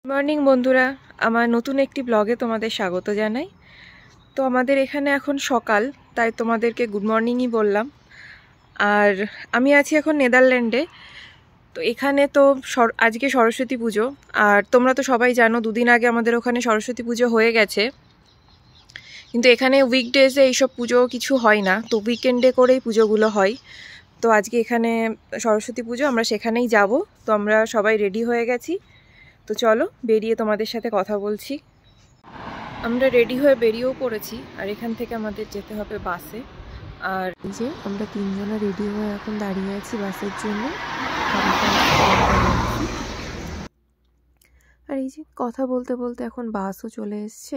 Morning বন্ধুরা, আমার নতুন একটি ব্লগে তোমাদের স্বাগত জানাই। তো আমাদের এখানে এখন সকাল, তাই তোমাদেরকে গুড মর্নিংই বললাম। আর আমি আছি এখন নেদারল্যান্ডে। তো এখানে তো আজকে সরস্বতী পুজো, আর তোমরা তো সবাই জানো দুদিন আগে আমাদের ওখানে সরস্বতী পুজো হয়ে গেছে। কিন্তু এখানে উইকডেজে এইসব পুজো কিছু হয় না, তো উইকেন্ডে করেই পুজোগুলো হয়। তো আজকে এখানে সরস্বতী পুজো, আমরা সেখানেই যাব। তো আমরা সবাই রেডি হয়ে গেছি। তো চলো বেরিয়ে তোমাদের সাথে কথা বলছি। আমরা রেডি হয়ে বেরিয়েও পড়েছি, আর এখান থেকে আমাদের যেতে হবে বাসে। আর এই যে আমরা তিনজনে রেডি হয়ে এখন দাঁড়িয়ে আছি বাসের জন্য। আর এই যে কথা বলতে বলতে এখন বাসও চলে এসছে।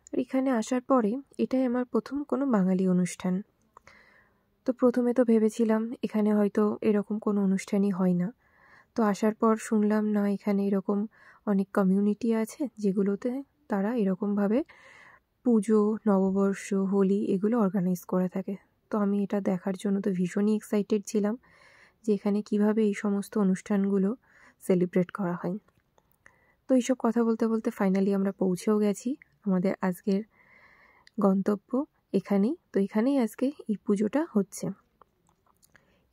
আর এখানে আসার পরে এটাই আমার প্রথম কোনো বাঙালি অনুষ্ঠান। তো প্রথমে তো ভেবেছিলাম এখানে হয়তো এরকম কোনো অনুষ্ঠানই হয় না। তো আসার পর শুনলাম না, এখানে এরকম অনেক কমিউনিটি আছে যেগুলোতে তারা এরকমভাবে পুজো, নববর্ষ, হোলি এগুলো অর্গানাইজ করে থাকে। তো আমি এটা দেখার জন্য তো ভীষণই এক্সাইটেড ছিলাম যে এখানে কিভাবে এই সমস্ত অনুষ্ঠানগুলো সেলিব্রেট করা হয়। তো এইসব কথা বলতে বলতে ফাইনালি আমরা পৌঁছেও গেছি আমাদের আজকের গন্তব্য এখানেই। তো এখানেই আজকে এই পুজোটা হচ্ছে।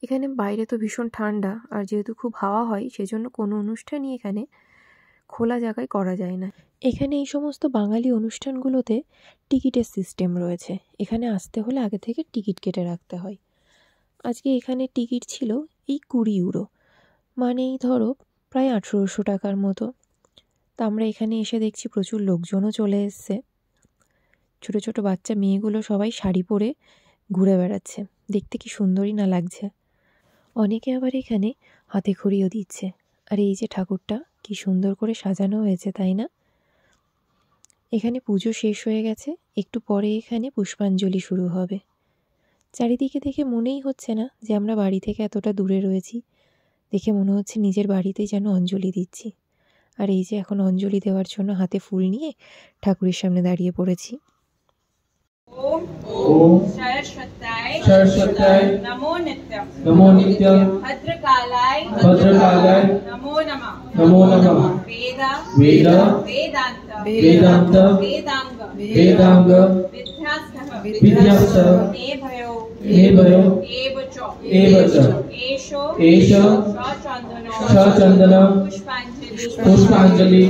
এখানে বাইরে তো ভীষণ ঠান্ডা, আর যেহেতু খুব হাওয়া হয় সেজন্য কোনো অনুষ্ঠানই এখানে খোলা জায়গায় করা যায় না। এখানে এই সমস্ত বাঙালি অনুষ্ঠানগুলোতে টিকিটের সিস্টেম রয়েছে। এখানে আসতে হলে আগে থেকে টিকিট কেটে রাখতে হয়। আজকে এখানে টিকিট ছিল এই 20 ইউরো, মানেই ধরো প্রায় 1800 টাকার মতো। তা আমরা এখানে এসে দেখছি প্রচুর লোকজনও চলে এসছে। ছোট ছোট বাচ্চা মেয়েগুলো সবাই শাড়ি পরে ঘুরে বেড়াচ্ছে, দেখতে কি সুন্দরই না লাগছে। অনেকে আবার এখানে হাতে খড়িও দিচ্ছে। আর এই যে ঠাকুরটা কি সুন্দর করে সাজানো হয়েছে, তাই না? এখানে পুজো শেষ হয়ে গেছে, একটু পরে এখানে পুষ্পাঞ্জলি শুরু হবে। চারিদিকে দেখে মনেই হচ্ছে না যে আমরা বাড়ি থেকে এতটা দূরে রয়েছি। দেখে মনে হচ্ছে নিজের বাড়িতেই যেন অঞ্জলি দিচ্ছি। আর এই যে এখন অঞ্জলি দেওয়ার জন্য হাতে ফুল নিয়ে ঠাকুরের সামনে দাঁড়িয়ে পড়েছি। ओम सरस्वत्याय नमो नित्यं भद्रकालाय नमो नमः वेदांत वेदांग विद्यास्तः नेभयो एव च एषो सचन्दन पुष्पाञ्जलि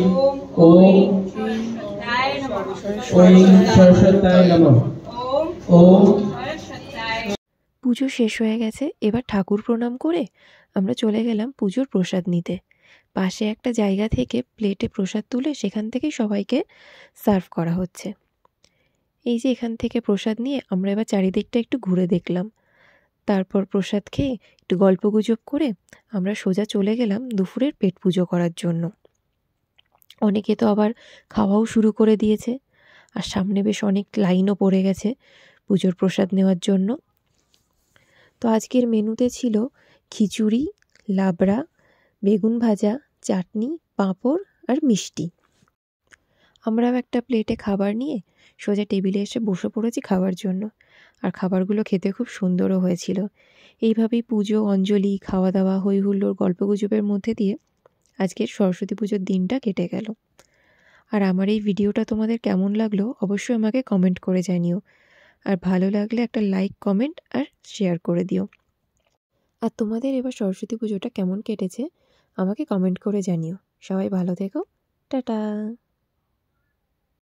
ओम सरस्वत्याय नमः। পুজো শেষ হয়ে গেছে, এবার ঠাকুর প্রণাম করে আমরা চলে গেলাম পুজোর প্রসাদ নিতে। পাশে একটা জায়গা থেকে প্লেটে প্রসাদ তুলে সেখান থেকেই সবাইকে সার্ভ করা হচ্ছে। এই যে এখান থেকে প্রসাদ নিয়ে আমরা এবার চারিদিকটা একটু ঘুরে দেখলাম। তারপর প্রসাদ খেয়ে একটু গল্পগুজব করে আমরা সোজা চলে গেলাম দুপুরের পেট পুজো করার জন্য। অনেকে তো আবার খাওয়াও শুরু করে দিয়েছে, আর সামনে বেশ অনেক লাইনও পড়ে গেছে পুজোর প্রসাদ নেওয়ার জন্য। তো আজকের মেনুতে ছিল খিচুড়ি, লাবড়া, বেগুন ভাজা, চাটনি, পাঁপড় আর মিষ্টি। আমরাও একটা প্লেটে খাবার নিয়ে সোজা টেবিলে এসে বসে পড়েছি খাবার জন্য। আর খাবারগুলো খেতে খুব সুন্দরও হয়েছিল। এইভাবেই পুজো, অঞ্জলি, খাওয়া দাওয়া, হই হুল্লোড়, গল্পগুজবের মধ্যে দিয়ে আজকের সরস্বতী পুজোর দিনটা কেটে গেল। আর আমার এই ভিডিওটা তোমাদের কেমন লাগলো অবশ্যই আমাকে কমেন্ট করে জানিও। আর ভালো লাগলে একটা লাইক, কমেন্ট আর শেয়ার করে দিও। আর তোমাদের এবার সরস্বতী পুজোটা কেমন কেটেছে আমাকে কমেন্ট করে জানিও। সবাই ভালো থেকো, টাটা।